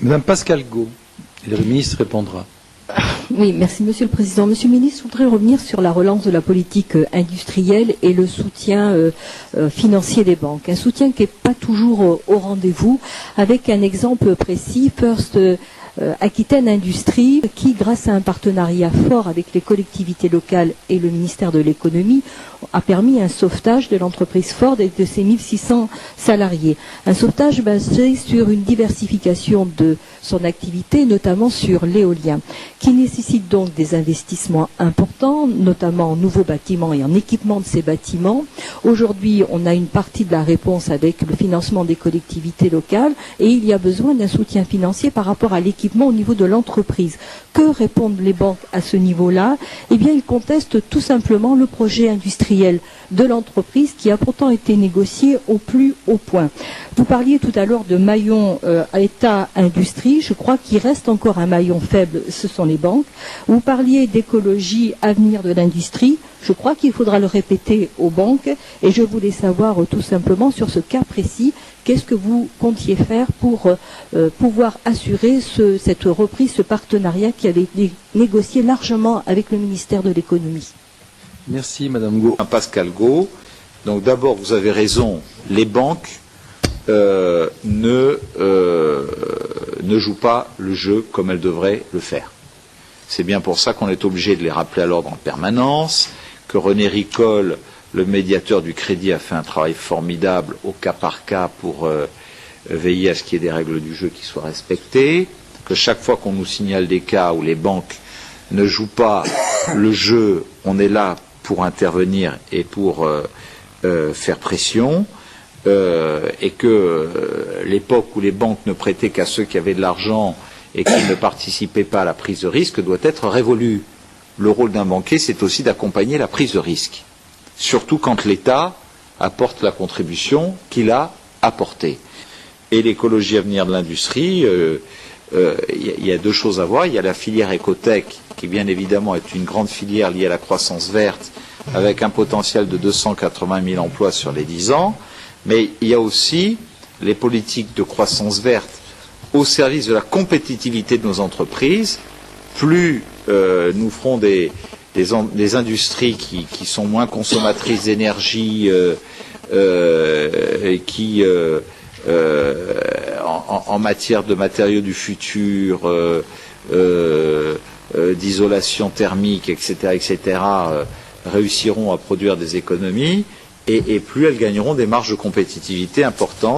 Madame Pascale Got, et le ministre répondra. Oui, merci Monsieur le Président. Monsieur le Ministre, je voudrais revenir sur la relance de la politique industrielle et le soutien financier des banques. Un soutien qui n'est pas toujours au rendez-vous, avec un exemple précis, First Aquitaine Industrie, qui, grâce à un partenariat fort avec les collectivités locales et le ministère de l'économie, a permis un sauvetage de l'entreprise Ford et de ses 1600 salariés. Un sauvetage basé sur une diversification de son activité, notamment sur l'éolien, qui nécessite donc des investissements importants, notamment en nouveaux bâtiments et en équipement de ces bâtiments. Aujourd'hui, on a une partie de la réponse avec le financement des collectivités locales et il y a besoin d'un soutien financier par rapport à l'équipement au niveau de l'entreprise. Que répondent les banques à ce niveau-là? Eh bien, ils contestent tout simplement le projet industriel de l'entreprise qui a pourtant été négocié au plus haut point. Vous parliez tout à l'heure de maillon État-industrie. Je crois qu'il reste encore un maillon faible, ce sont les banques. Vous parliez d'écologie, avenir de l'industrie. Je crois qu'il faudra le répéter aux banques et je voulais savoir tout simplement sur ce cas précis, qu'est-ce que vous comptiez faire pour pouvoir assurer cette reprise, ce partenariat qui avait été négocié largement avec le ministère de l'économie. Merci Madame Got. Pascale Got. Donc d'abord, vous avez raison, les banques ne jouent pas le jeu comme elles devraient le faire. C'est bien pour ça qu'on est obligé de les rappeler à l'ordre en permanence, que René Ricol, le médiateur du crédit, a fait un travail formidable au cas par cas pour veiller à ce qu'il y ait des règles du jeu qui soient respectées, que chaque fois qu'on nous signale des cas où les banques ne jouent pas le jeu, on est là pour intervenir et pour faire pression, et que l'époque où les banques ne prêtaient qu'à ceux qui avaient de l'argent et qui ne participaient pas à la prise de risque doit être révolue. Le rôle d'un banquier, c'est aussi d'accompagner la prise de risque, surtout quand l'État apporte la contribution qu'il a apportée. Et l'écologie avenir de l'industrie, il y a deux choses à voir. Il y a la filière écotech, qui bien évidemment est une grande filière liée à la croissance verte, avec un potentiel de 280 000 emplois sur les 10 ans. Mais il y a aussi les politiques de croissance verte au service de la compétitivité de nos entreprises. Plus nous ferons des industries qui sont moins consommatrices d'énergie, qui en matière de matériaux du futur, d'isolation thermique, etc., réussiront à produire des économies, et plus elles gagneront des marges de compétitivité importantes.